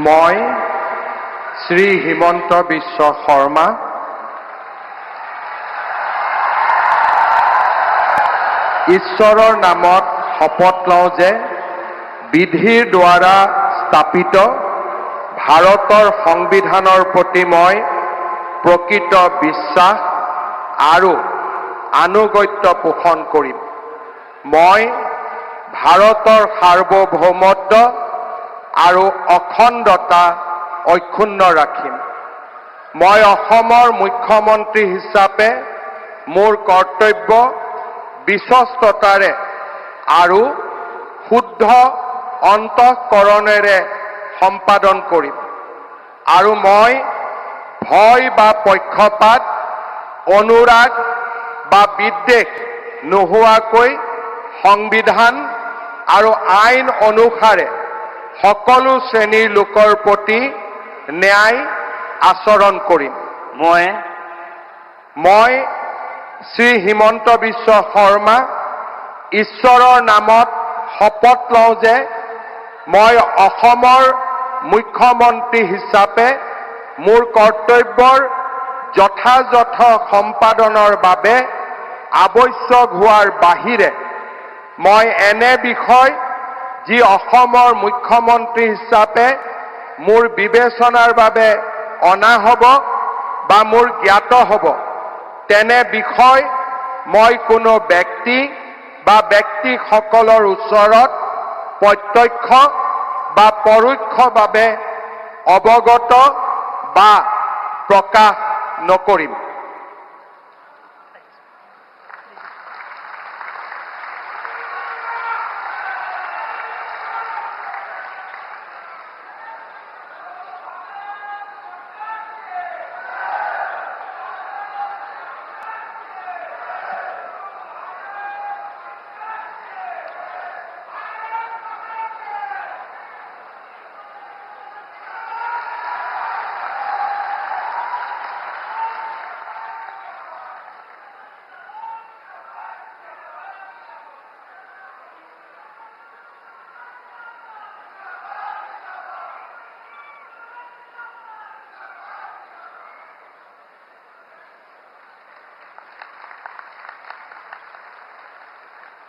মই শ্ৰী হিমন্ত বিশ্ব শৰ্মা ঈশ্বৰৰ নামত শপত লওঁ যে বিধিৰ দ্বাৰা স্থাপিত ভাৰতৰ সংবিধানৰ প্ৰতি মই প্ৰকৃত বিশ্বাস আৰু আনুগত্য পোষণ কৰিম। মই ভাৰতৰ সাৰ্বভৌমত্ব আৰু অখণ্ডতা অক্ষুণ্ণ ৰাখিম। মই অসমৰ মুখ্যমন্ত্ৰী হিচাপে মোৰ কৰ্তব্য বিশ্বস্ততাৰে আৰু শুদ্ধ অন্তঃকৰণেৰে সম্পাদন কৰিম আৰু মই ভয় বা পক্ষপাত, অনুৰাগ বা বিদ্বেষ নোহোৱাকৈ সংবিধান আৰু আইন অনুসাৰে সকলো শ্ৰেণীৰ লোকৰ প্ৰতি ন্যায় আচৰণ কৰিম। মই শ্ৰী হিমন্ত বিশ্ব শৰ্মা ঈশ্বৰৰ নামত শপত লওঁ যে মই অসমৰ মুখ্যমন্ত্ৰী হিচাপে মোৰ কৰ্তব্যৰ যথাযথ সম্পাদনৰ বাবে আৱশ্যক হোৱাৰ বাহিৰে মই এনে বিষয় যি অসমৰ মুখ্যমন্ত্ৰী হিচাপে মোৰ বিবেচনাৰ বাবে অনা হ'ব বা মোৰ জ্ঞাত হ'ব তেনে বিষয় মই কোনো ব্যক্তি বা ব্যক্তিসকলৰ ওচৰত প্ৰত্যক্ষ বা পৰোক্ষভাৱে অৱগত বা প্ৰকাশ নকৰিম।